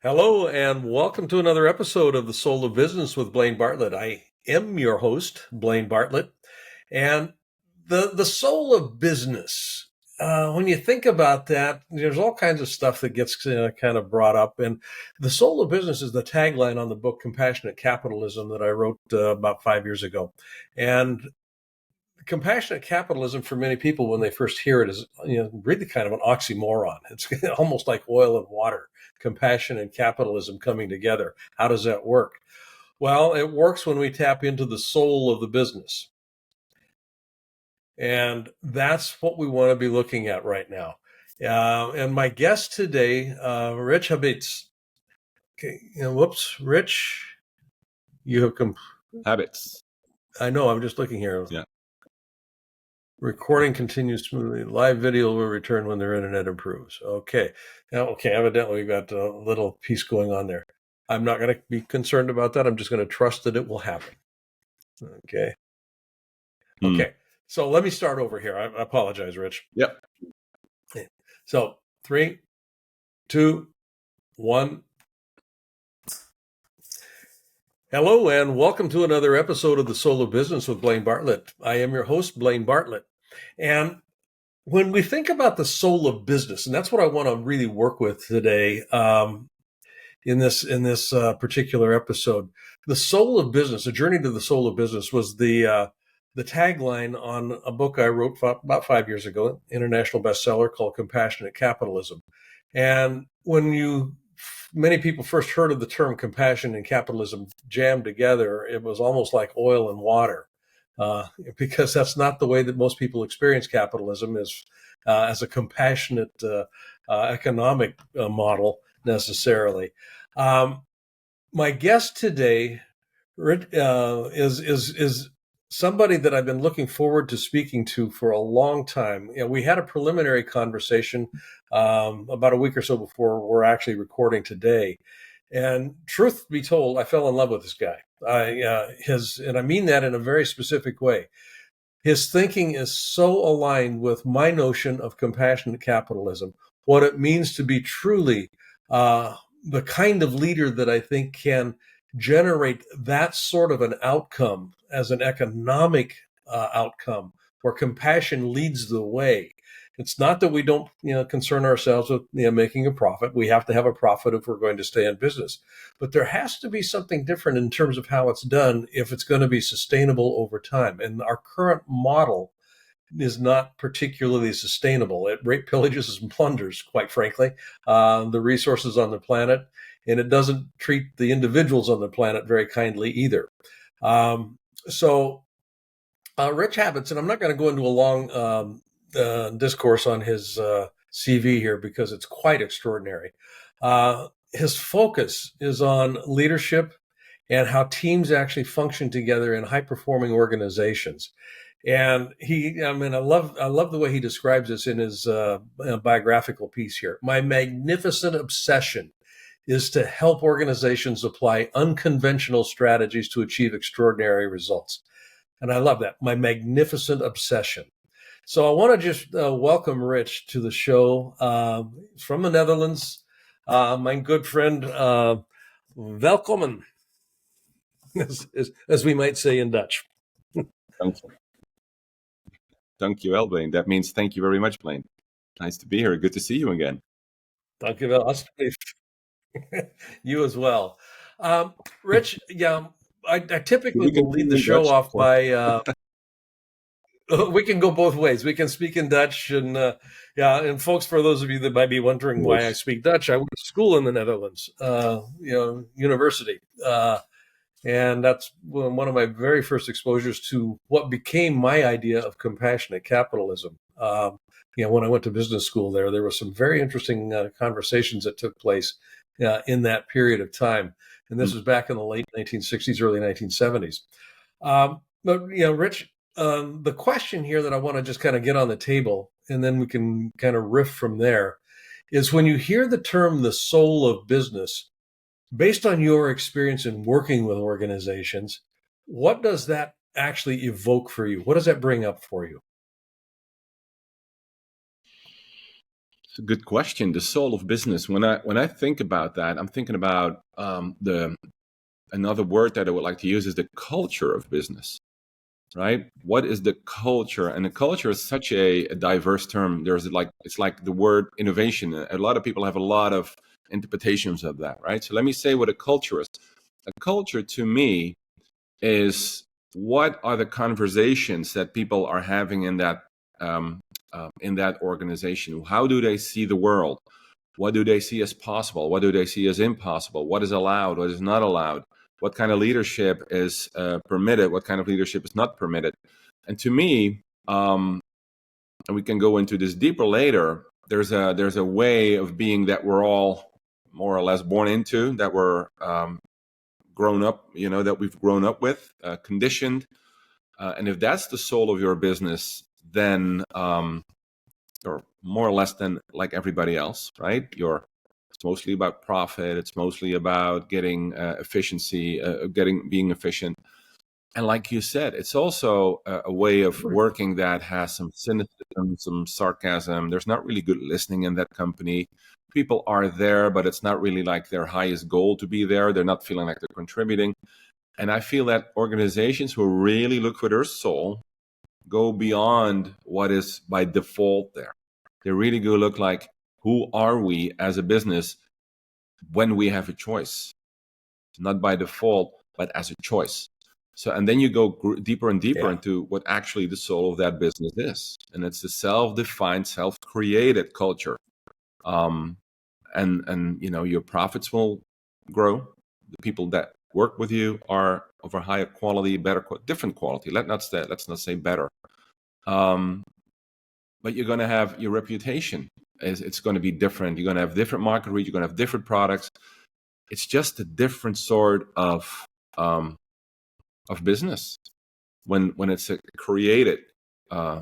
Hello, and welcome to another episode of The Soul of Business with Blaine Bartlett. I am your host, Blaine Bartlett, and the soul of business. When you think about that, there's all kinds of stuff that gets kind of brought up, and the soul of business is the tagline on the book Compassionate Capitalism that I wrote about 5 years ago. And compassionate capitalism, for many people, when they first hear it, is really kind of an oxymoron. It's almost like oil and water, compassion and capitalism coming together. How does that work? Well, it works when we tap into the soul of the business. And that's what we want to be looking at right now. And my guest today, Rich Habets. Okay, Rich, you have Habits. I know, I'm just looking here. Yeah. Recording continues smoothly. Live video will return when their internet improves. Okay. Now, evidently we've got a little piece going on there. I'm not going to be concerned about that. I'm just going to trust that it will happen. Okay. Okay. So let me start over here. I apologize, Rich. Yep. So 3, 2, 1. Hello, and welcome to another episode of The Soul of Business with Blaine Bartlett. I am your host, Blaine Bartlett. And when we think about the soul of business, and that's what I want to really work with today in this particular episode, the soul of business, a journey to the soul of business, was the tagline on a book I wrote about 5 years ago, international bestseller called Compassionate Capitalism. And when many people first heard of the term compassion and capitalism jammed together, it was almost like oil and water, because that's not the way that most people experience capitalism, as a compassionate economic model necessarily. My guest today is somebody that I've been looking forward to speaking to for a long time. We had a preliminary conversation about a week or so before we're actually recording today. And truth be told, I fell in love with this guy. And I mean that in a very specific way. His thinking is so aligned with my notion of compassionate capitalism, what it means to be truly the kind of leader that I think can generate that sort of an outcome as an economic outcome where compassion leads the way. It's not that we don't concern ourselves with making a profit. We have to have a profit if we're going to stay in business. But there has to be something different in terms of how it's done if it's going to be sustainable over time. And our current model is not particularly sustainable. It rape, pillages, and plunders, quite frankly, the resources on the planet, and it doesn't treat the individuals on the planet very kindly either. So Rich Habets, and I'm not going to go into a long discourse on his CV here because it's quite extraordinary. His focus is on leadership and how teams actually function together in high-performing organizations. And I love the way he describes this in his biographical piece here. My magnificent obsession is to help organizations apply unconventional strategies to achieve extraordinary results. And I love that, my magnificent obsession. So I want to just welcome Rich to the show from the Netherlands. My good friend, welkom, as we might say in Dutch. Thank you. Thank you, Blaine. That means thank you very much, Blaine. Nice to be here. Good to see you again. Thank you, alsjeblieft. You as well. Rich, I typically will lead the show off by... we can go both ways. We can speak in Dutch, and folks, for those of you that might be wondering why I speak Dutch, I went to school in the Netherlands, university, and that's one of my very first exposures to what became my idea of compassionate capitalism. When I went to business school there were some very interesting conversations that took place in that period of time, and this was back in the late 1960s, early 1970s. But Rich. The question here that I want to just kind of get on the table, and then we can kind of riff from there, is when you hear the term the soul of business, based on your experience in working with organizations, what does that actually evoke for you? What does that bring up for you? It's a good question. The soul of business. When I think about that, I'm thinking about the another word that I would like to use is the culture of business. Right? What is the culture? And the culture is such a diverse term. There's like it's like the word innovation. A lot of people have a lot of interpretations of that, right? So let me say what a culture is. A culture to me is what are the conversations that people are having in that organization? How do they see the world? What do they see as possible? What do they see as impossible? What is allowed? What is not allowed? What kind of leadership is permitted? What kind of leadership is not permitted? And to me, and we can go into this deeper later, there's a way of being that we're all more or less born into, that we're grown up, that we've grown up with, conditioned. And if that's the soul of your business, then or more or less than like everybody else, right? It's mostly about profit. It's mostly about getting efficiency, being efficient. And like you said, it's also a way of working that has some cynicism, some sarcasm. There's not really good listening in that company. People are there, but it's not really like their highest goal to be there. They're not feeling like they're contributing. And I feel that organizations who really look for their soul go beyond what is by default there. They really go look like, who are we as a business when we have a choice? Not by default, but as a choice. So, and then you go deeper and deeper into what actually the soul of that business is. And it's the self-defined, self-created culture. And your profits will grow. The people that work with you are of a higher quality, different quality. Let's not say better. But you're going to have your reputation. It's going to be different. You're going to have different market reach. You're going to have different products. It's just a different sort of business when it's a created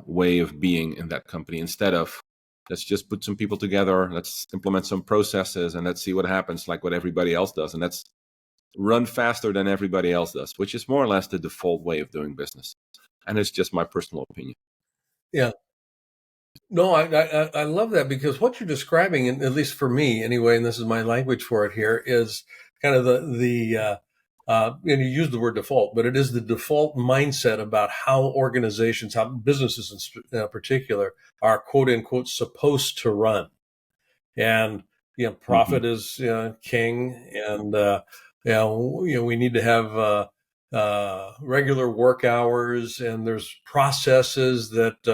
way of being in that company, instead of let's just put some people together, let's implement some processes, and let's see what happens, like what everybody else does, and let's run faster than everybody else does, which is more or less the default way of doing business. And it's just my personal opinion. Yeah. No, I love that, because what you're describing, and at least for me anyway, and this is my language for it here, is kind of and you use the word default, but it is the default mindset about how organizations, how businesses in particular, are quote unquote supposed to run. And profit is king, and we need to have regular work hours, and there's processes that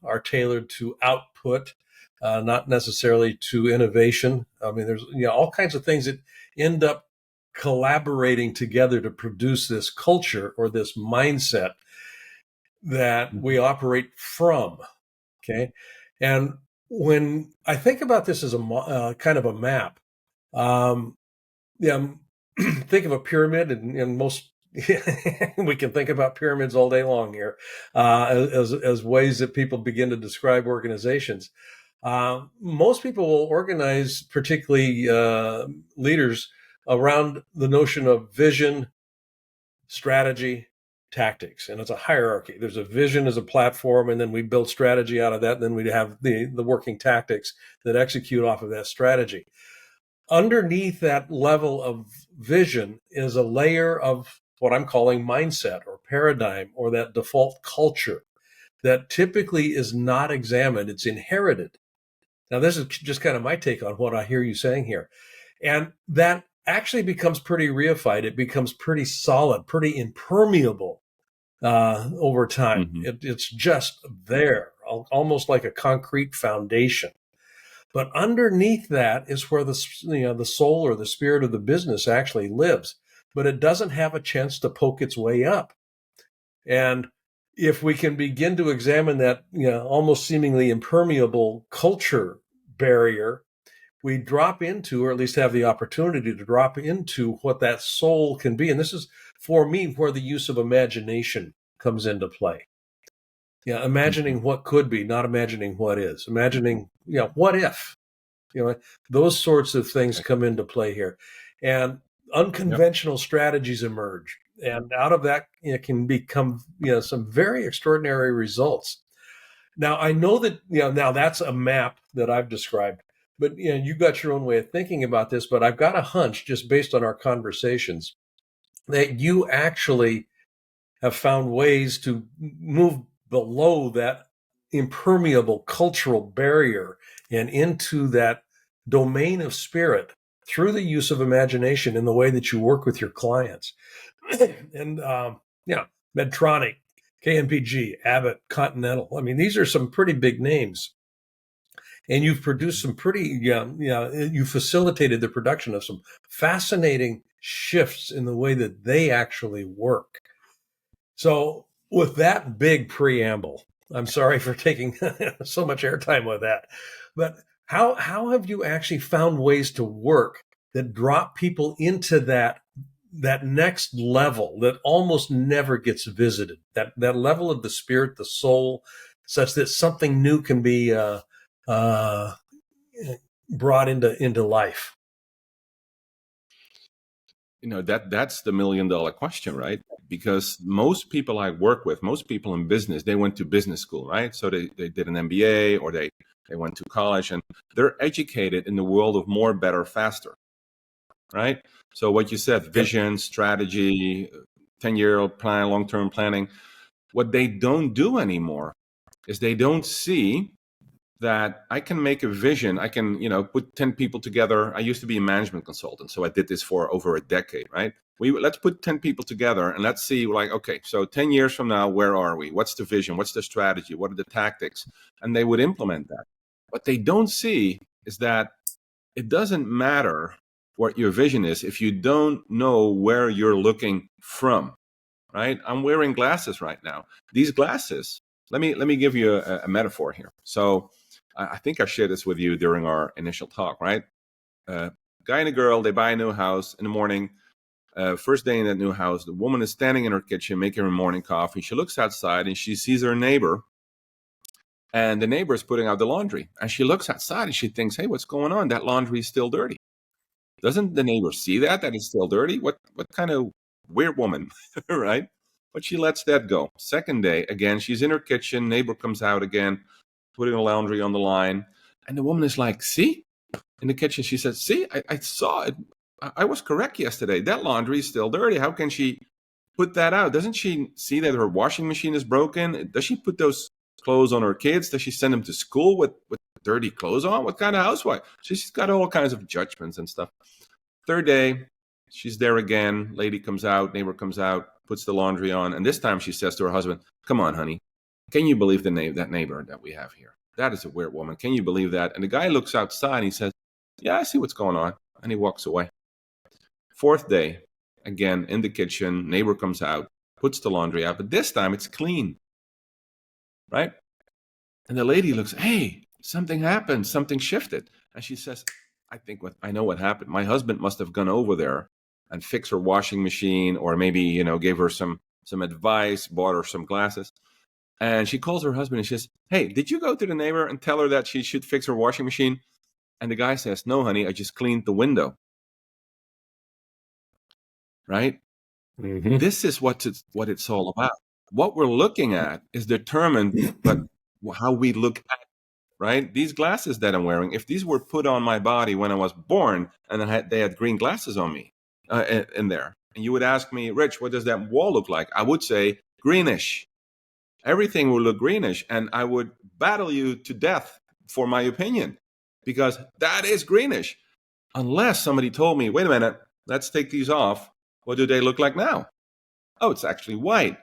are tailored to output, not necessarily to innovation. I mean, there's all kinds of things that end up collaborating together to produce this culture or this mindset that we operate from. Okay, and when I think about this as a kind of a map, think of a pyramid, and most we can think about pyramids all day long here, as ways that people begin to describe organizations. Most people will organize, particularly leaders, around the notion of vision, strategy, tactics, and it's a hierarchy. There's a vision as a platform, and then we build strategy out of that, and then we have the working tactics that execute off of that strategy. Underneath that level of vision is a layer of what I'm calling mindset or paradigm, or that default culture that typically is not examined. It's inherited. Now, this is just kind of my take on what I hear you saying here. And that actually becomes pretty reified. It becomes pretty solid, pretty impermeable over time. It's just there, almost like a concrete foundation. But underneath that is where the soul or the spirit of the business actually lives. But it doesn't have a chance to poke its way up. And if we can begin to examine that almost seemingly impermeable culture barrier, we drop into, or at least have the opportunity to drop into, what that soul can be. And this is, for me, where the use of imagination comes into play. Imagining what could be, not imagining what is. Imagining, what if? Those sorts of things come into play here. And unconventional strategies emerge. And out of that can become some very extraordinary results. Now I know that now that's a map that I've described, but you got your own way of thinking about this. But I've got a hunch, just based on our conversations, that you actually have found ways to move below that impermeable cultural barrier and into that domain of spirit through the use of imagination in the way that you work with your clients. And yeah, Medtronic, KMPG, Abbott, Continental. I mean, these are some pretty big names. And you've produced some pretty, you facilitated the production of some fascinating shifts in the way that they actually work. So, with that big preamble, I'm sorry for taking so much airtime with that, but how have you actually found ways to work that drop people into that next level that almost never gets visited, that level of the spirit, the soul, such that something new can be uh, brought into life? That's the $1 million question, right? Because most people I work with, most people in business, they went to business school, right? So they did an MBA, or they went to college, and they're educated in the world of more, better, faster, right? So what you said, Yep. vision, strategy, 10-year plan, long-term planning, what they don't do anymore is they don't see that I can make a vision. I can, put 10 people together. I used to be a management consultant, so I did this for over a decade, right? Let's put 10 people together and let's see, like, okay, so 10 years from now, where are we? What's the vision? What's the strategy? What are the tactics? And they would implement that. What they don't see is that it doesn't matter what your vision is if you don't know where you're looking from, right? I'm wearing glasses right now. These glasses, let me give you a metaphor here. So I think I shared this with you during our initial talk, right? Guy and a girl, they buy a new house in the morning. First day in that new house, the woman is standing in her kitchen making her morning coffee. She looks outside and she sees her neighbor, and the neighbor is putting out the laundry. And she looks outside and she thinks, hey, what's going on? That laundry is still dirty. Doesn't the neighbor see that it's still dirty? What kind of weird woman, right? But she lets that go. Second day, again, she's in her kitchen. Neighbor comes out again, putting the laundry on the line. And the woman is like, see? In the kitchen, she says, see, I saw it. I was correct yesterday. That laundry is still dirty. How can she put that out? Doesn't she see that her washing machine is broken? Does she put those clothes on her kids? Does she send them to school with dirty clothes on? What kind of housewife? She's got all kinds of judgments and stuff. Third day, she's there again. Lady comes out, neighbor comes out, puts the laundry on. And this time she says to her husband, come on, honey. Can you believe that neighbor that we have here? That is a weird woman. Can you believe that? And the guy looks outside and he says, yeah, I see what's going on. And he walks away. Fourth day, again, in the kitchen, neighbor comes out, puts the laundry out, but this time it's clean, right? And the lady looks, hey, something happened, something shifted. And she says, I know what happened. My husband must have gone over there and fixed her washing machine, or maybe, gave her some advice, bought her some glasses. And she calls her husband and she says, hey, did you go to the neighbor and tell her that she should fix her washing machine? And the guy says, no, honey, I just cleaned the window. Right? Mm-hmm. This is what it's all about. What we're looking at is determined by how we look at, right? These glasses that I'm wearing, if these were put on my body when I was born and they had green glasses on me in there, and you would ask me, Rich, what does that wall look like? I would say greenish. Everything would look greenish, and I would battle you to death for my opinion, because that is greenish. Unless somebody told me, wait a minute, let's take these off. What do they look like now? Oh, it's actually white.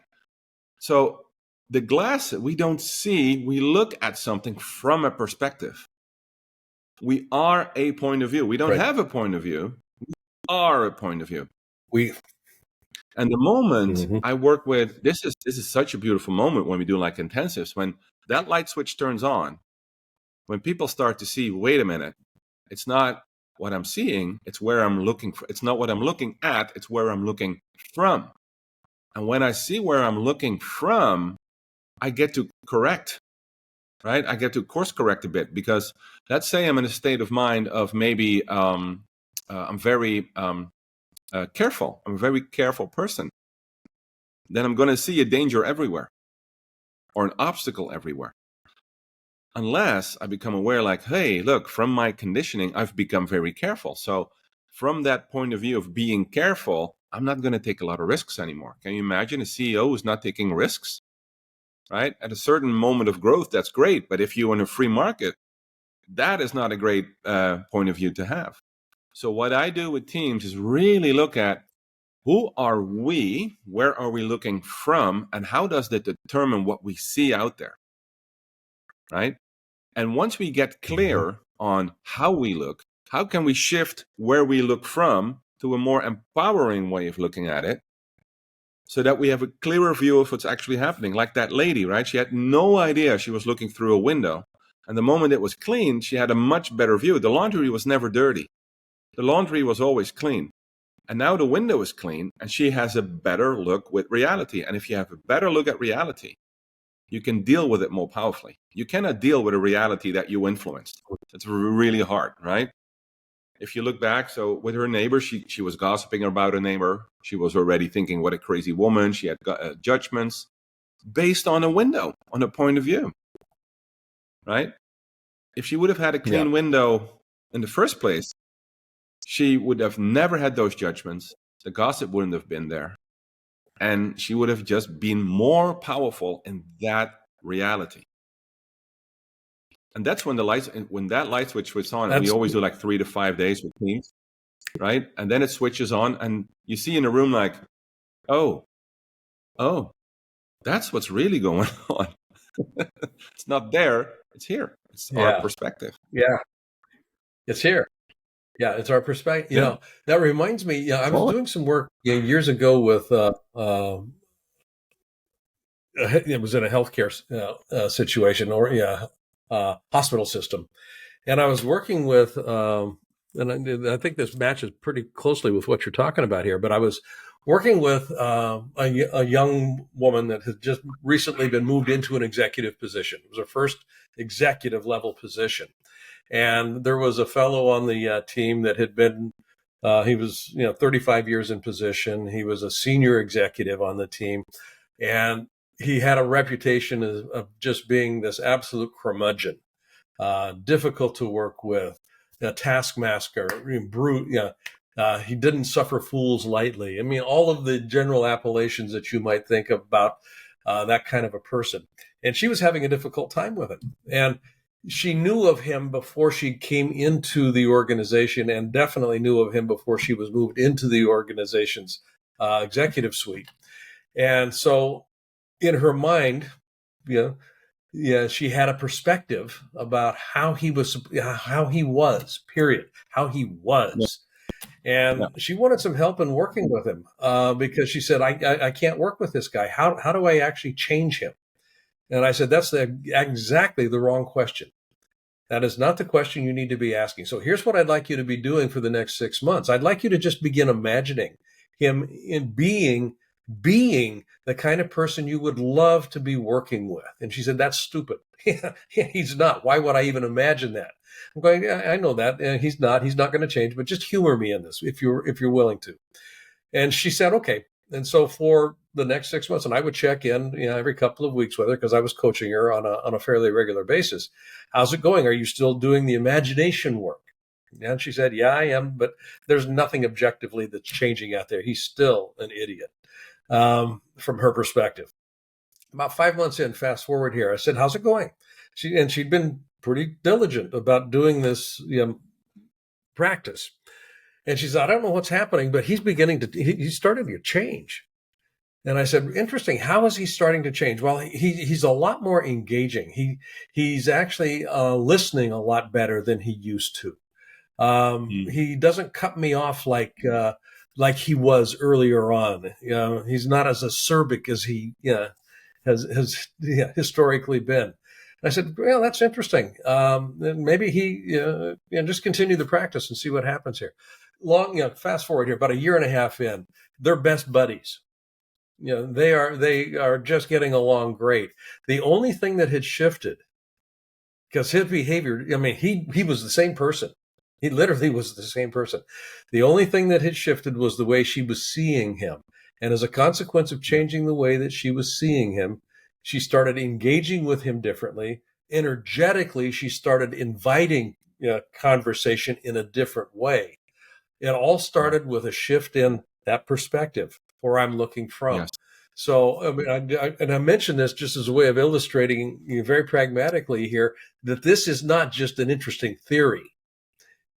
So the glass we don't see, we look at something from a perspective. We are a point of view. We don't have a point of view. We are a point of view. And the moment I work with, this is such a beautiful moment when we do like intensives, when that light switch turns on, when people start to see, wait a minute, it's not what I'm seeing, it's where I'm looking for. It's not what I'm looking at, it's where I'm looking from. And when I see where I'm looking from, I get to correct, right? I get to course correct a bit, because let's say I'm in a state of mind of maybe I'm very careful. I'm a very careful person. Then I'm going to see a danger everywhere or an obstacle everywhere. unless I become aware, like, hey, look, from my conditioning, I've become very careful. So from that point of view of being careful, I'm not going to take a lot of risks anymore. Can you imagine a CEO who's not taking risks, right? At a certain moment of growth, that's great. But if you're in a free market, that is not a great point of view to have. So what I do with teams is really look at who are we, where are we looking from, and how does that determine what we see out there, right? And once we get clear on how we look, how can we shift where we look from to a more empowering way of looking at it so that we have a clearer view of what's actually happening? Like that lady, right? She had no idea she was looking through a window. And the moment it was clean, she had a much better view. The laundry was never dirty. The laundry was always clean. And now the window is clean and she has a better look with reality. And if you have a better look at reality, you can deal with it more powerfully. You cannot deal with a reality that you influenced. It's really hard, right? If you look back, so with her neighbor, she was gossiping about her neighbor. She was already thinking, what a crazy woman. She had judgments based on a window, on a point of view, right? If she would have had a clean window in the first place, she would have never had those judgments. The gossip wouldn't have been there. And she would have just been more powerful in that reality. And that's when that light switch switches on, and we always do like 3 to 5 days with teams, right? And then it switches on, and you see in the room like, oh, that's what's really going on. It's not there, it's here. It's our perspective. Yeah, it's here. Yeah, it's our perspective. You know, that reminds me. I was doing some work years ago with. It was in a healthcare situation or hospital system, and I was working with. And I think this matches pretty closely with what you're talking about here. But I was working with a young woman that had just recently been moved into an executive position. It was her first executive level position. And there was a fellow on the team that had been, he was, 35 years in position. He was a senior executive on the team. And he had a reputation of just being this absolute curmudgeon, difficult to work with, a taskmaster, brute. He didn't suffer fools lightly. I mean, all of the general appellations that you might think about that kind of a person. And she was having a difficult time with him. And she knew of him before she came into the organization, and definitely knew of him before she was moved into the organization's executive suite. And so in her mind, she had a perspective about how he was, period, how he was. And she wanted some help in working with him because she said, I can't work with this guy. How do I actually change him? And I said, that's exactly the wrong question. That is not the question you need to be asking. So here's what I'd like you to be doing for the next 6 months. I'd like you to just begin imagining him in being the kind of person you would love to be working with. And she said, that's stupid. He's not. Why would I even imagine that? I'm going, yeah, I know that. And he's not going to change, but just humor me in this if you're willing to. And she said, okay. And so for the next 6 months, and I would check in, every couple of weeks with her because I was coaching her on a fairly regular basis. How's it going? Are you still doing the imagination work? And she said, yeah, I am, but there's nothing objectively that's changing out there. He's still an idiot from her perspective. About 5 months in, fast forward here, I said, how's it going? She'd been pretty diligent about doing this practice. And she said, I don't know what's happening, but he's starting to change. And I said, interesting. How is he starting to change? Well, he's a lot more engaging. He's actually listening a lot better than he used to. He doesn't cut me off like he was earlier on. He's not as acerbic as he has historically been. I said, well, that's interesting. Maybe he just continue the practice and see what happens here. Fast forward here, about a year and a half in, they're best buddies. They are just getting along great. The only thing that had shifted, because his behavior, he was the same person. He literally was the same person. The only thing that had shifted was the way she was seeing him. And as a consequence of changing the way that she was seeing him, she started engaging with him differently. energetically, she started inviting conversation in a different way. It all started with a shift in that perspective, where I'm looking from. Yes. So, I mean, I mentioned this just as a way of illustrating very pragmatically here that this is not just an interesting theory.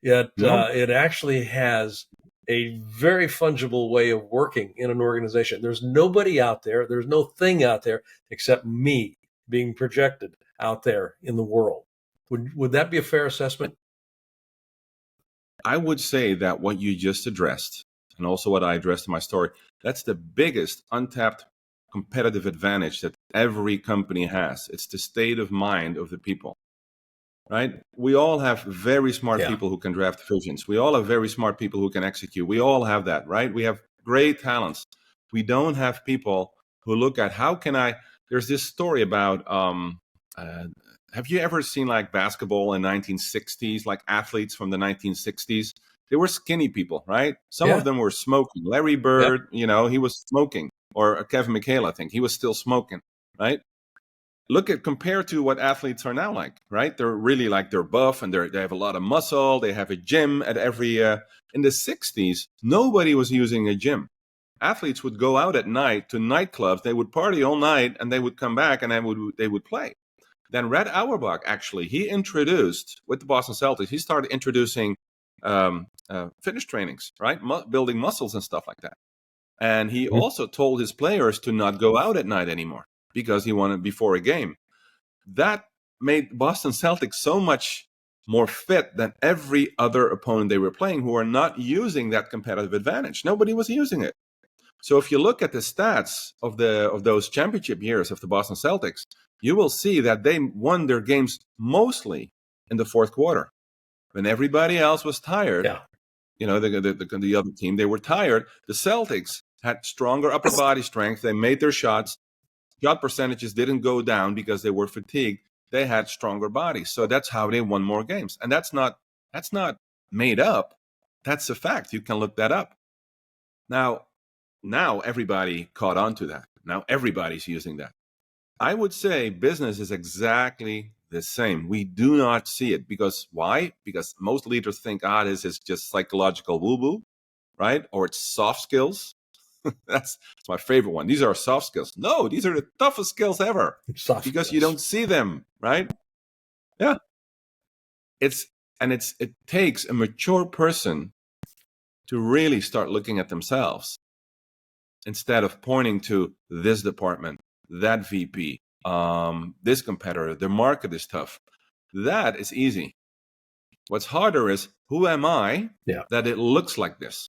No, It actually has a very fungible way of working in an organization. There's nobody out there, there's no thing out there except me being projected out there in the world. Would that be a fair assessment? I would say that what you just addressed, and also what I addressed in my story, that's the biggest untapped competitive advantage that every company has. It's the state of mind of the people, right? We all have very smart Yeah. people who can draft visions. We all have very smart people who can execute. We all have that, right? We have great talents. We don't have people who look at how can I. There's this story about. Have you ever seen like basketball in 1960s, like athletes from the 1960s? They were skinny people, right? Some Yeah. of them were smoking. Larry Yeah. Bird, he was smoking, or Kevin McHale, I think he was still smoking, right? Look at compared to what athletes are now like, right? They're really like they're buff and they have a lot of muscle. They have a gym at every. In the 60s, nobody was using a gym. Athletes would go out at night to nightclubs. They would party all night and they would come back and they would play. Then Red Auerbach, actually, he introduced, with the Boston Celtics, he started introducing fitness trainings, right? Building muscles and stuff like that. And he also told his players to not go out at night anymore because he wanted before a game. That made Boston Celtics so much more fit than every other opponent they were playing who are not using that competitive advantage. Nobody was using it. So if you look at the stats of those championship years of the Boston Celtics, you will see that they won their games mostly in the fourth quarter. When everybody else was tired, Yeah. the other team, they were tired. The Celtics had stronger upper body strength. They made their shots. Shot percentages didn't go down because they were fatigued. They had stronger bodies. So that's how they won more games. And that's not made up. That's a fact. You can look that up. Now everybody caught on to that. Now everybody's using that. I would say business is exactly the same. We do not see it because why? Because most leaders think, this is just psychological woo-woo, right? Or it's soft skills. That's my favorite one. These are soft skills. No, these are the toughest skills ever Soft because skills. you don't see them, right? Yeah. It takes a mature person to really start looking at themselves instead of pointing to this department, that VP, this competitor, the market is tough. That is easy. What's harder is who am I that it looks like this?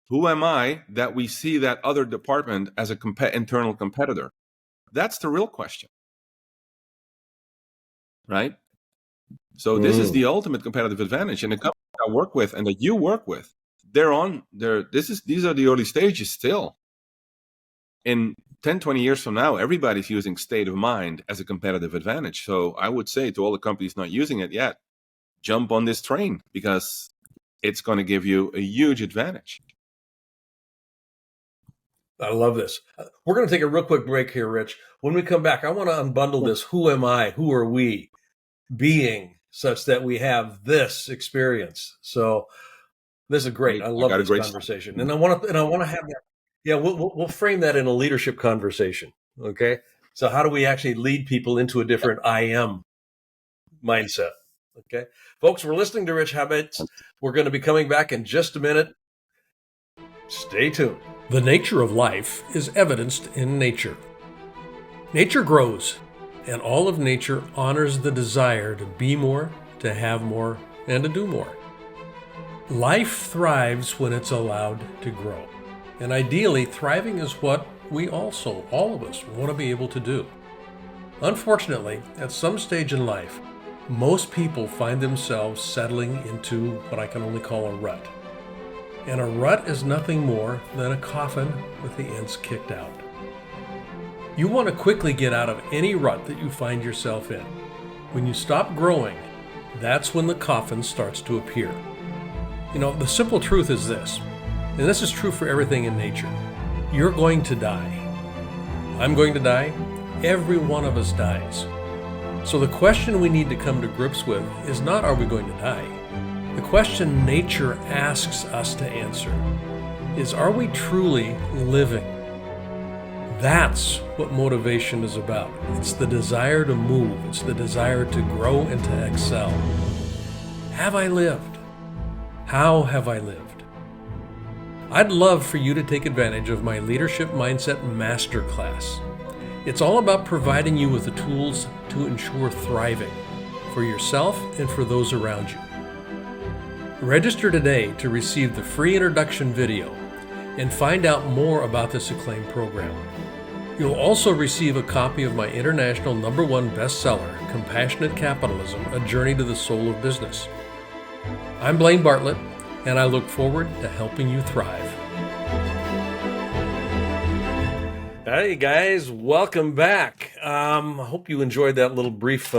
Who am I that we see that other department as a internal competitor? That's the real question, right? So this is the ultimate competitive advantage. And the companies I work with and that you work with, these are the early stages still. In 10, 20 years from now, everybody's using state of mind as a competitive advantage. So I would say to all the companies not using it yet, jump on this train because it's going to give you a huge advantage. I love this. We're going to take a real quick break here, Rich. When we come back, I want to unbundle this who am I, who are we being such that we have this experience. So this is great. I love this conversation. And I want to have that. Yeah, we'll frame that in a leadership conversation. Okay. So how do we actually lead people into a different I am mindset? Okay. Folks, we're listening to Rich Habets. We're going to be coming back in just a minute. Stay tuned. The nature of life is evidenced in nature. Nature grows, and all of nature honors the desire to be more, to have more, and to do more. Life thrives when it's allowed to grow. And ideally, thriving is what we also, all of us, want to be able to do. Unfortunately, at some stage in life, most people find themselves settling into what I can only call a rut. And a rut is nothing more than a coffin with the ends kicked out. You want to quickly get out of any rut that you find yourself in. When you stop growing, that's when the coffin starts to appear. The simple truth is this, and this is true for everything in nature. You're going to die. I'm going to die. Every one of us dies. So the question we need to come to grips with is not, are we going to die? The question nature asks us to answer is, are we truly living? That's what motivation is about. It's the desire to move. It's the desire to grow and to excel. Have I lived? How have I lived? I'd love for you to take advantage of my Leadership Mindset Masterclass. It's all about providing you with the tools to ensure thriving for yourself and for those around you. Register today to receive the free introduction video and find out more about this acclaimed program. You'll also receive a copy of my international #1 bestseller, Compassionate Capitalism, A Journey to the Soul of Business. I'm Blaine Bartlett, and I look forward to helping you thrive. Hey guys, welcome back. I hope you enjoyed that little brief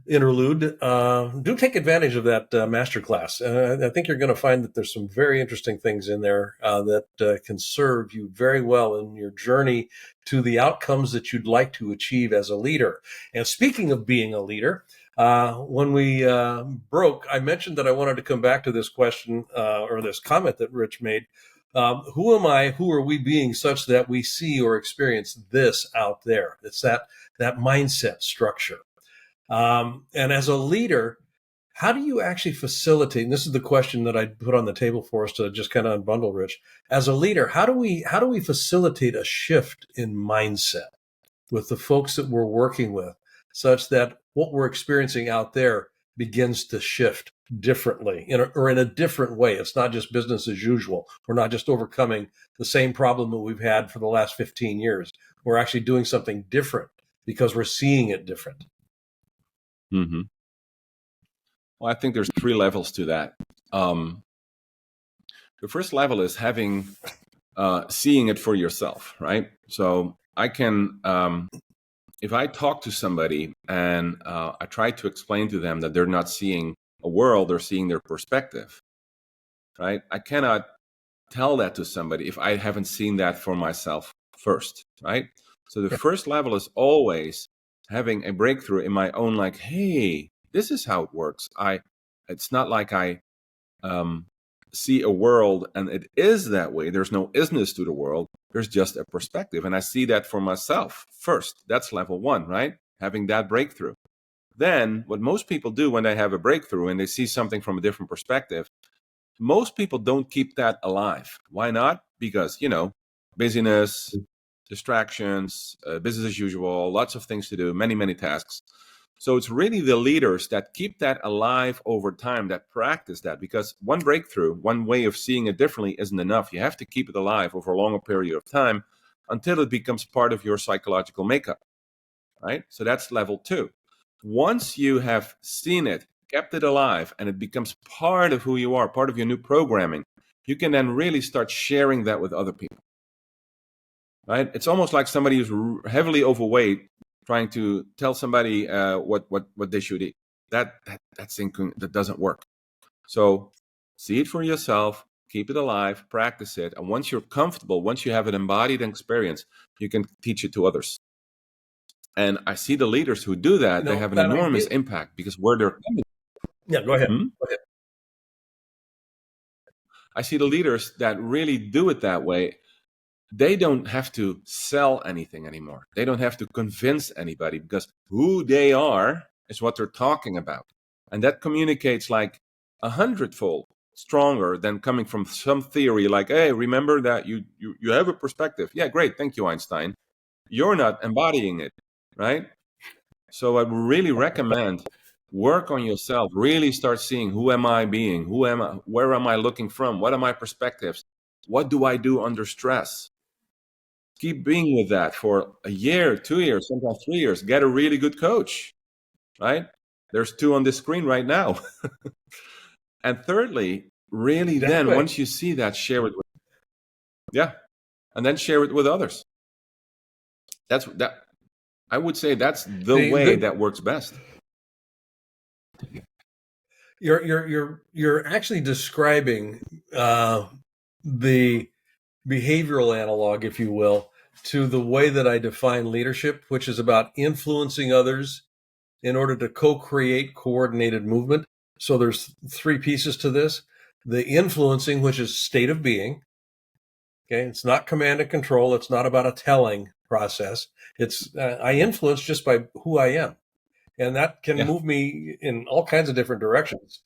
interlude. Do take advantage of that masterclass. I think you're going to find that there's some very interesting things in there that can serve you very well in your journey to the outcomes that you'd like to achieve as a leader. And speaking of being a leader, when we broke, I mentioned that I wanted to come back to this question or this comment that Rich made. Who am I? Who are we being such that we see or experience this out there? It's that mindset structure. And as a leader, how do you actually facilitate? And this is the question that I put on the table for us to just kind of unbundle, Rich. As a leader, how do we facilitate a shift in mindset with the folks that we're working with, such that what we're experiencing out there begins to shift differently in a different way? It's not just business as usual. We're not just overcoming the same problem that we've had for the last 15 years. We're actually doing something different because we're seeing it different. Mm-hmm. Well, I think there's 3 levels to that. The first level is seeing it for yourself, right? So I can, if I talk to somebody and I try to explain to them that they're not seeing a world, they're seeing their perspective, right? I cannot tell that to somebody if I haven't seen that for myself first, right? So the first level is always having a breakthrough in my own, like, hey, this is how it works. It's not like I see a world and it is that way. There's no isness to the world. There's just a perspective. And I see that for myself first. That's level 1, right? Having that breakthrough. Then what most people do when they have a breakthrough and they see something from a different perspective, most people don't keep that alive. Why not? Because, busyness, distractions, business as usual, lots of things to do, many, many tasks. So it's really the leaders that keep that alive over time, that practice that, because one breakthrough, one way of seeing it differently isn't enough. You have to keep it alive over a longer period of time until it becomes part of your psychological makeup, right? So that's level 2. Once you have seen it, kept it alive, and it becomes part of who you are, part of your new programming, you can then really start sharing that with other people, right? It's almost like somebody who's heavily overweight trying to tell somebody what they should eat. That doesn't work. So see it for yourself, keep it alive, practice it, and once you're comfortable, once you have an embodied experience, you can teach it to others. And I see the leaders who do that, they have an enormous impact because where they're coming. Yeah, go ahead. Go ahead. I see the leaders that really do it that way. They don't have to sell anything anymore. They don't have to convince anybody because who they are is what they're talking about. And that communicates like 100-fold stronger than coming from some theory like, hey, remember that you have a perspective. Yeah, great. Thank you, Einstein. You're not embodying it, right? So I really recommend work on yourself. Really start seeing, who am I being? Who am I? Where am I looking from? What are my perspectives? What do I do under stress? Keep being with that for a year, 2 years, sometimes 3 years. Get a really good coach, right? There's 2 on this screen right now. And thirdly, really then, once you see that, share it with, and then share it with others. I would say that's the way that works best. You're actually describing the behavioral analog, if you will, to the way that I define leadership, which is about influencing others in order to co-create coordinated movement. So there's three pieces to this. The influencing, which is state of being. Okay, it's not command and control. It's not about a telling process. It's I influence just by who I am, and that can move me in all kinds of different directions.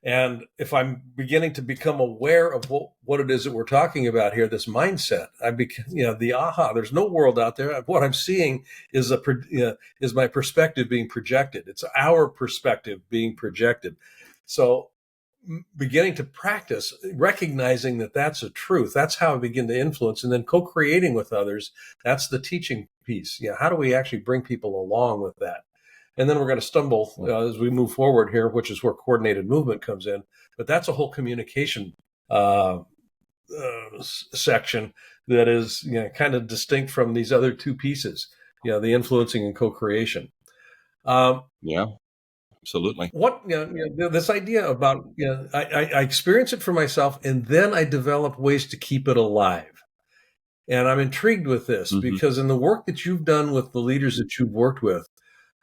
And if I'm beginning to become aware of what it is that we're talking about here, this mindset, the aha. There's no world out there. What I'm seeing is is my perspective being projected. It's our perspective being projected. So, beginning to practice recognizing that that's a truth. That's how I begin to influence, and then co-creating with others. That's the teaching piece. How do we actually bring people along with that? And then we're going to stumble as we move forward here, which is where coordinated movement comes in. But that's a whole communication section that is kind of distinct from these other two pieces, the influencing and co-creation. Yeah, absolutely. This idea about, I experience it for myself, and then I develop ways to keep it alive. And I'm intrigued with this because in the work that you've done with the leaders that you've worked with,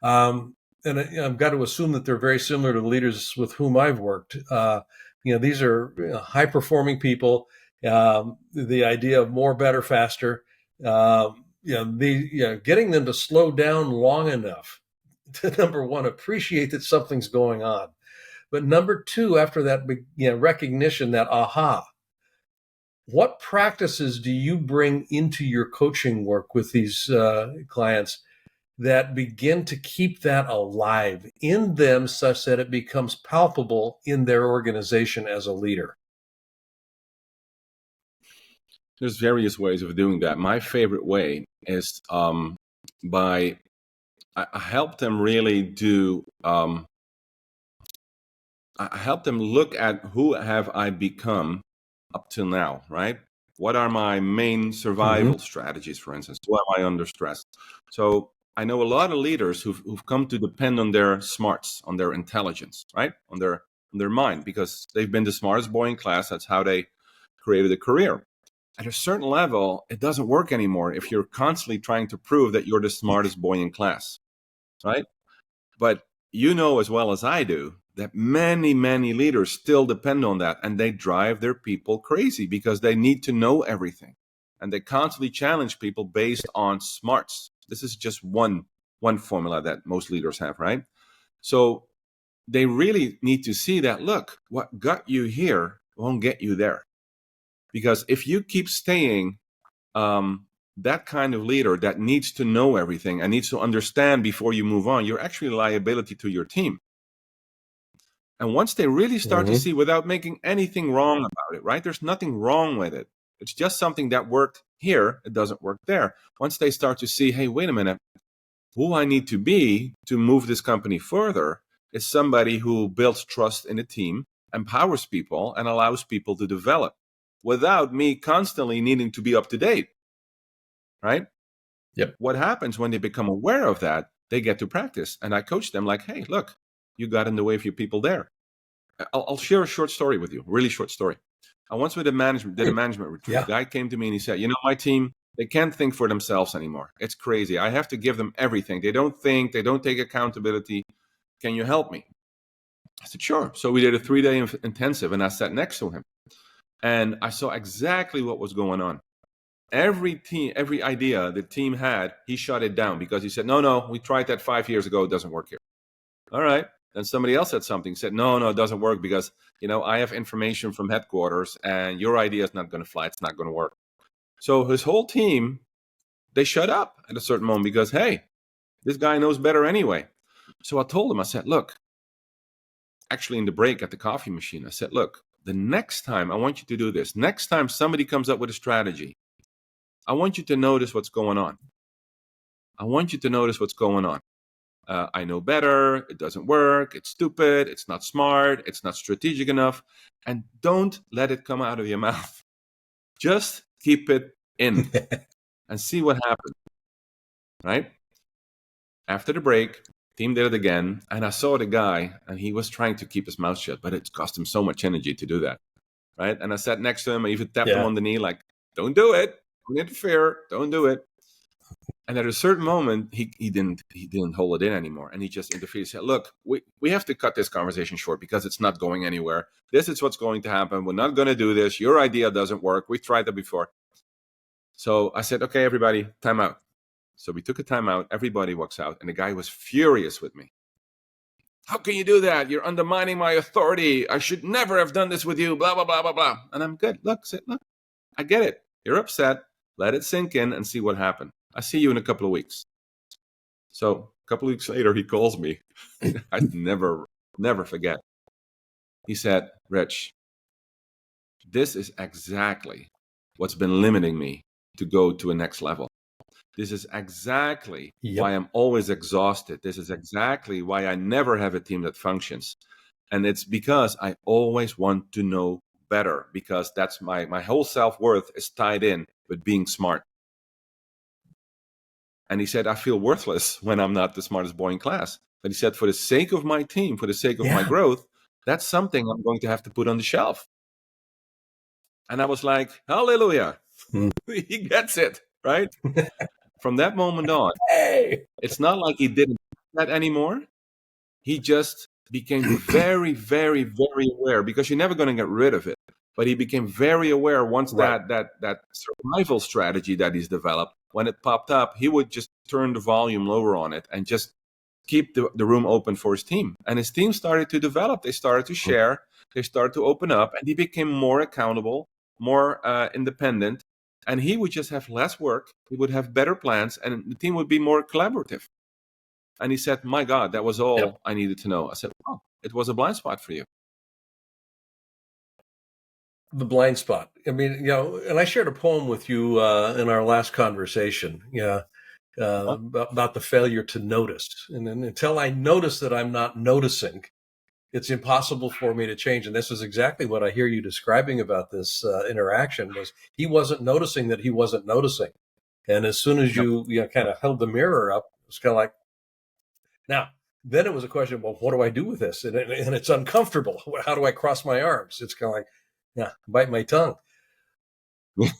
and I've got to assume that they're very similar to leaders with whom I've worked. These are high-performing people. The idea of more, better, faster. Getting them to slow down long enough to, number one, appreciate that something's going on, but number two, after that, recognition, that aha. What practices do you bring into your coaching work with these clients that begin to keep that alive in them such that it becomes palpable in their organization as a leader? There's various ways of doing that. My favorite way is I help them really do, I help them look at who have I become up till now, right? What are my main survival strategies, for instance? Who am I under stress? So I know a lot of leaders who've come to depend on their smarts, on their intelligence, right? On their mind, because they've been the smartest boy in class. That's how they created a career. At a certain level, it doesn't work anymore if you're constantly trying to prove that you're the smartest boy in class, right? But you know as well as I do that many, many leaders still depend on that, and they drive their people crazy because they need to know everything. And they constantly challenge people based on smarts. This is just one formula that most leaders have, right? So they really need to see that, look, what got you here won't get you there. Because if you keep staying that kind of leader that needs to know everything and needs to understand before you move on, you're actually a liability to your team. And once they really start to see, without making anything wrong about it, right? There's nothing wrong with it. It's just something that worked here. It doesn't work there. Once they start to see, hey, wait a minute, who I need to be to move this company further is somebody who builds trust in a team, empowers people, and allows people to develop without me constantly needing to be up to date, right? Yep. What happens when they become aware of that, they get to practice. And I coach them like, hey, look, you got in the way of your people there. I'll share a short story with you, really short story. I once did a management retreat. Yeah. A guy came to me and he said, my team, they can't think for themselves anymore. It's crazy. I have to give them everything. They don't think, they don't take accountability. Can you help me? I said, sure. So we did a 3-day intensive, and I sat next to him. And I saw exactly what was going on. Every idea the team had, he shut it down because he said, no, we tried that 5 years ago. It doesn't work here. All right. Then somebody else said something, said, no, it doesn't work because, I have information from headquarters and your idea is not going to fly. It's not going to work. So his whole team, they shut up at a certain moment because, hey, this guy knows better anyway. So I told him, I said, look, actually in the break at the coffee machine, I said, look, the next time I want you to do this, next time somebody comes up with a strategy, I want you to notice what's going on. I want you to notice what's going on. I know better. It doesn't work. It's stupid. It's not smart. It's not strategic enough. And don't let it come out of your mouth. Just keep it in and see what happens. Right? After the break, team did it again. And I saw the guy, and he was trying to keep his mouth shut, but it cost him so much energy to do that. Right? And I sat next to him. I even tapped him on the knee like, don't do it. Don't interfere. Don't do it. And at a certain moment, he didn't hold it in anymore, and he just interfered. He said, "Look, we have to cut this conversation short because it's not going anywhere. This is what's going to happen. We're not going to do this. Your idea doesn't work. We tried that before." So I said, "Okay, everybody, time out." So we took a time out. Everybody walks out, and the guy was furious with me. "How can you do that? You're undermining my authority. I should never have done this with you. Blah blah blah blah blah." And I'm good. Look, I get it. You're upset. Let it sink in and see what happened. I'll see you in a couple of weeks. So a couple of weeks later, he calls me. I never forget. He said, "Rich, this is exactly what's been limiting me to go to a next level. This is exactly why I'm always exhausted. This is exactly why I never have a team that functions. And it's because I always want to know better, because that's my whole self-worth is tied in with being smart." And he said, "I feel worthless when I'm not the smartest boy in class." But he said, "For the sake of my team, for the sake of my growth, that's something I'm going to have to put on the shelf." And I was like, hallelujah. He gets it, right? From that moment on, it's not like he didn't do that anymore. He just became very, very, very aware, because you're never going to get rid of it. But he became very aware once that survival strategy that he's developed, when it popped up, he would just turn the volume lower on it and just keep the room open for his team. And his team started to develop. They started to share. They started to open up, and he became more accountable, more independent. And he would just have less work. He would have better plans, and the team would be more collaborative. And he said, "My God, that was all I needed to know." I said, "Oh, it was a blind spot for you." The blind spot. I mean, and I shared a poem with you in our last conversation. About the failure to notice, and then until I notice that I'm not noticing, it's impossible for me to change. And this is exactly what I hear you describing about this interaction. Was he wasn't noticing that he wasn't noticing, and as soon as you kind of held the mirror up, it's kind of like, now. Then it was a question, well, what do I do with this? And it's uncomfortable. How do I cross my arms? It's kind of like, bite my tongue.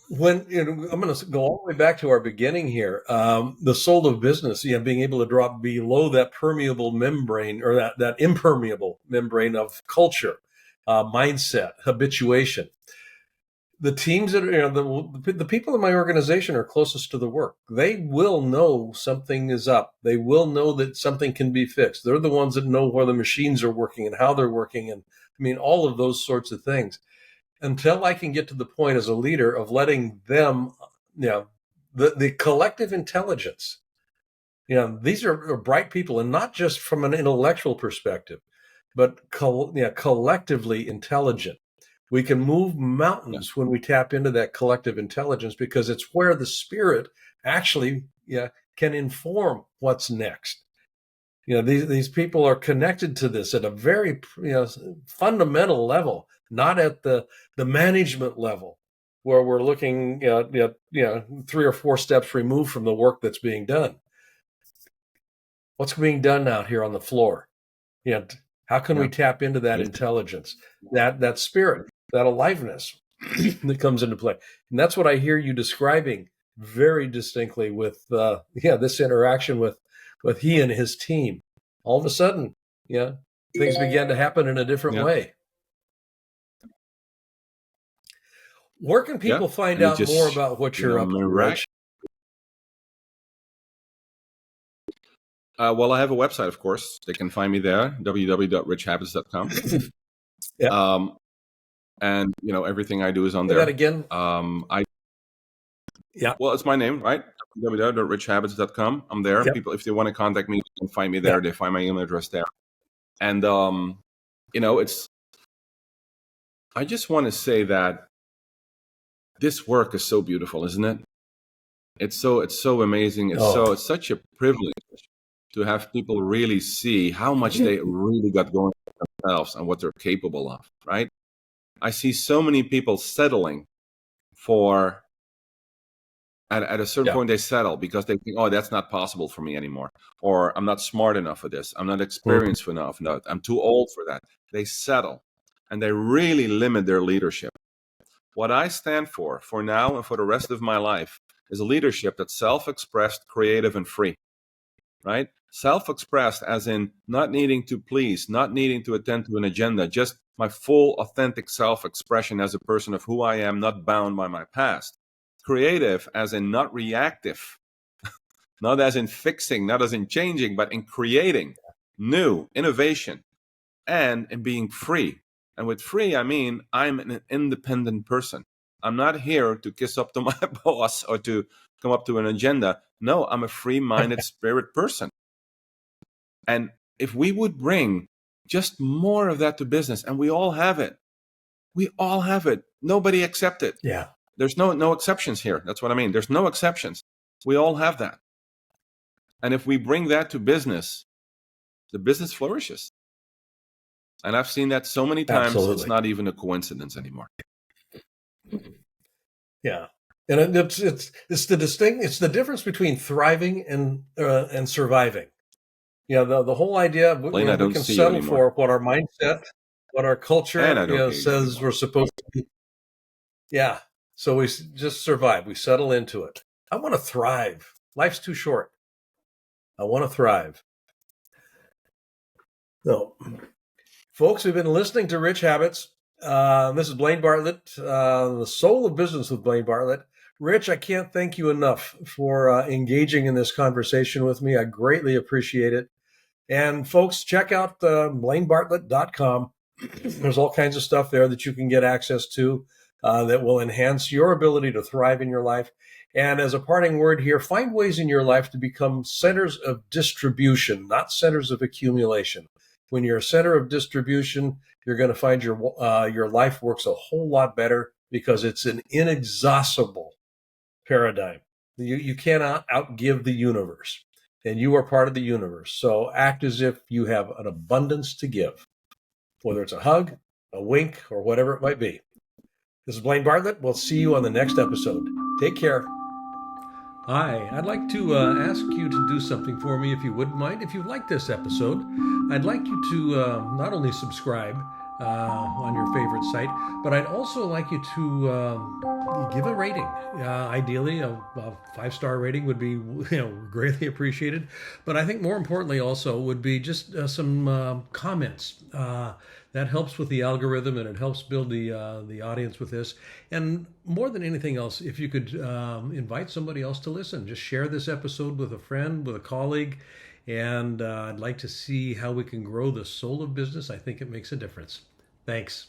When I'm going to go all the way back to our beginning here, the soul of business, being able to drop below that permeable membrane, or that impermeable membrane of culture, mindset, habituation. The teams that are, the people in my organization are closest to the work. They will know something is up. They will know that something can be fixed. They're the ones that know where the machines are working and how they're working, and all of those sorts of things. Until I can get to the point as a leader of letting them, the collective intelligence, these are bright people, and not just from an intellectual perspective, but collectively intelligent. We can move mountains when we tap into that collective intelligence, because it's where the spirit actually can inform what's next. These people are connected to this at a very fundamental level, not at the management level, where we're looking 3 or 4 steps removed from the work that's being done. What's being done out here on the floor? How can we tap into that intelligence, that spirit, that aliveness that comes into play? And that's what I hear you describing very distinctly with this interaction with he and his team. All of a sudden, things began to happen in a different way. Where can people find out more about what you're up to, Rich? Well, I have a website, of course. They can find me there, www.richhabets.com. And everything I do is on there. That again? Well, it's my name, right? www.richhabets.com. I'm there. People, if they want to contact me, they can find me there. They find my email address there. And it's. I just want to say that this work is so beautiful, isn't it? It's so amazing. It's such a privilege to have people really see how much they really got going for themselves and what they're capable of, right? I see so many people settling for, at a certain point they settle because they think, oh, that's not possible for me anymore. Or I'm not smart enough for this. I'm not experienced enough. No, I'm too old for that. They settle and they really limit their leadership. What I stand for now and for the rest of my life, is a leadership that's self-expressed, creative, and free, right? Self-expressed as in not needing to please, not needing to attend to an agenda, just my full authentic self-expression as a person of who I am, not bound by my past. Creative as in not reactive, not as in fixing, not as in changing, but in creating new innovation and in being free. And with free, I mean I'm an independent person. I'm not here to kiss up to my boss or to come up to an agenda. No, I'm a free-minded spirit person. And if we would bring just more of that to business, and we all have it. We all have it. Nobody accept it. Yeah. There's no exceptions here. That's what I mean. There's no exceptions. We all have that. And if we bring that to business, the business flourishes. And I've seen that so many times, Absolutely. It's not even a coincidence anymore. Yeah. And it's the difference between thriving and surviving. You know, the whole idea Blaine, I we don't can see you settle anymore. for what our mindset, what our culture And I don't hear you says anymore. we're supposed to be. Yeah. So we just survive. We settle into it. I want to thrive. Life's too short. I want to thrive. So, folks, we've been listening to Rich Habets. This is Blaine Bartlett, the soul of business with Blaine Bartlett. Rich, I can't thank you enough for engaging in this conversation with me. I greatly appreciate it. And folks, check out blainebartlett.com. There's all kinds of stuff there that you can get access to that will enhance your ability to thrive in your life. And as a parting word here, find ways in your life to become centers of distribution, not centers of accumulation. When you're a center of distribution, you're going to find your life works a whole lot better because it's an inexhaustible paradigm. You cannot outgive the universe, and you are part of the universe. So act as if you have an abundance to give, whether it's a hug, a wink, or whatever it might be. This is Blaine Bartlett. We'll see you on the next episode. Take care. Hi, I'd like to ask you to do something for me if you wouldn't mind. If you like this episode, I'd like you to not only subscribe on your favorite site, but I'd also like you to give a rating. Ideally, a 5-star rating would be greatly appreciated. But I think more importantly also would be just some comments. That helps with the algorithm and it helps build the audience with this. And more than anything else, if you could invite somebody else to listen, just share this episode with a friend, with a colleague. And I'd like to see how we can grow the soul of business. I think it makes a difference. Thanks.